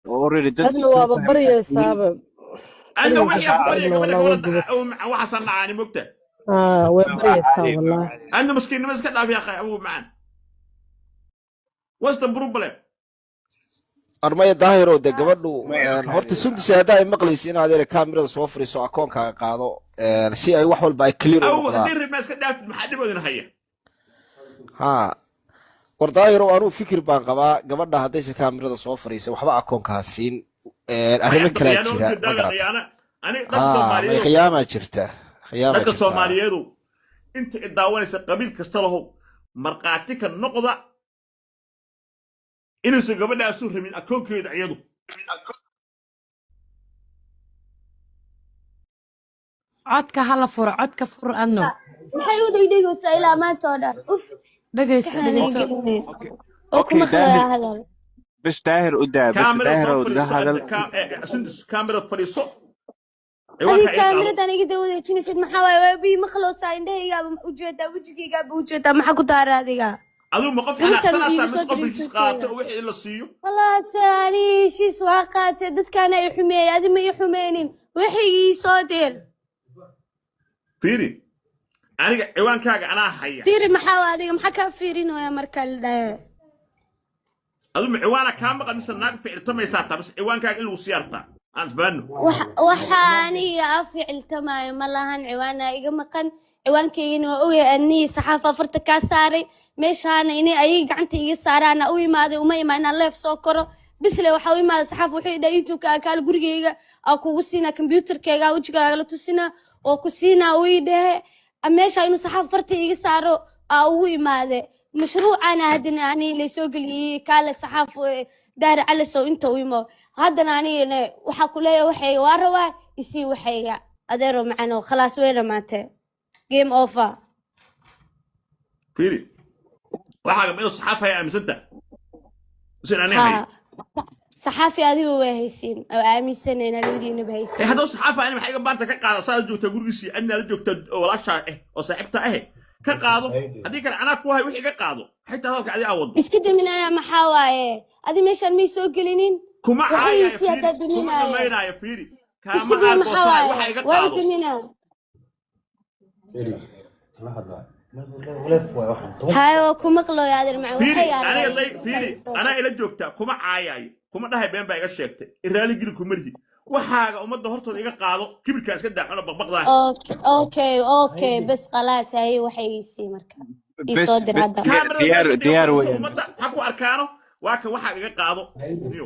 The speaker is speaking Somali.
already dad أدنى وابا بريا super سابب أنا بريا وحي سابب أقول أدنى لك والله قبل وقفت وحصل معاني مكتئ وبريا سابب عادي والله عادي أنا مسكين ما مسكت يا أخي أبو معان وسط بروبلم armaya daahiro de gabadhu ما horta okay sundis hadaa ay maqlaysa in adeer kaamirada soo fariiso akoonkaaga qaado si ay wax walba ay clear u أو noqdaan هدير ما مسكت دافت محدب ودن هيا ha war daahiro anuu fikir baan qabaa gabadha haddaysa kaamirada soo fariisa waxba akoonkaa siin arrimo kalaa خيانة jira وجد ma دابا garata خيانة أنا دك ha may الصوماليين khiyaamaa jirta khiyaamaa دك jirta الصوماليين أنت إداوانيس قبيل كستله مرقاتك النقطة إنه سجبنا أسوه من أكون كيد عيده codka hala furo codka fur adno maxay u dhigdhigaysaa ilaa maanta oo dhan uf dhegayso dhegayso okay oo okay kuma داهر khalayaa hadal بس داهر قدام بس كاميرا داهر صفر وده السعد هذا سندس كاميرا فريسو adii أيوة كأي قالوا kaamiradan iga dawadeejinaysid maxaa waaye waa bii ma khaloosaa indhahaygaaba ujeedaa wejigaygaaba ujeedaa maxaa ku daara adiga أدو مقف أنا intan سنة iiga مس soo قف dirin يجلس قاطع jirkeyga وحي إلا سيو walaata ani heshiis waa qaatay dadkaana i xumeeyey adi ma i xumeynin waxay ii soo dir فيري أنا إيوان كاga أنا هيا fiiri maxaa waa adiga maxaa kaa fiirinooya marka la dhahe أدو إيوانا كام بقى مثلا ناقف في إرتما يساتا بس إيوان كاga إلو سيارتا أنت بانو waxaan iga ficiltamaayo ma lahan ciwaana iga maqan ciwaankaygana waa ogay anii saxaafa farta kaa saaray meeshaana inay ayay gacanta iga saaraana u imaaday uma imaa inaan leef soo koro bisle waxaa u imaaday saxaaf wuxuu idhaa youtubeka kaal gurigayga aa kugu siinaa kombyuutarkayga wejigaaga la tusinaa oo ku siinaa uu ii dhahe meesha inuu saxaaf farta iga saaro aa ugu imaade mashruucaana haddana ani laysoo geliyey kaale saxaaf daari calisow inta u imo haddana anigana waxaa ku leeyahay waxayga waa rabaa isii waxayga adeero macano khalaas weyna maante game over فيري waxaaga meel saxaafaya aaminsantaa isin ani hay ها صحافي هذه هو هيسين او اميسن انا لودينا بهيسين hadduu saxaafa ani maxay baanta ka qaado saa joogta gurigiisii adna la joogta walaasha oo saaxiibta ka qaado haddii kale anaa ku hay wixii ka qaado xitaa halka adii awado اسكت من انا ما حوايه هذه مشان مي سو جلينين kuma وحي caayaya سي هذا fiiri kuma دمينايه dhammaynaayo fiiri kaama اسكت ما aalboosahay waxa حوايه iga ولا qaado دمينا fiiri هاي كم قلو يا ادر مع fiiri وحي aniga day fiiri anaa ila joogtaa kuma caayayo kuma dhahay been baa iga sheegtay iraali geli kuma rihi waxaaga ummadda hortooda iga qaado kibirkaa iska daaxuna baqbaqdahay اوكي اوكي اوكي بس خلاص هاي وحي يسي مركا بس يصدر بس هذا kaamirada ديار meesha ديار dhigo وين ummadda ha ku arkaano waa kan waxaaga iga qaado niyo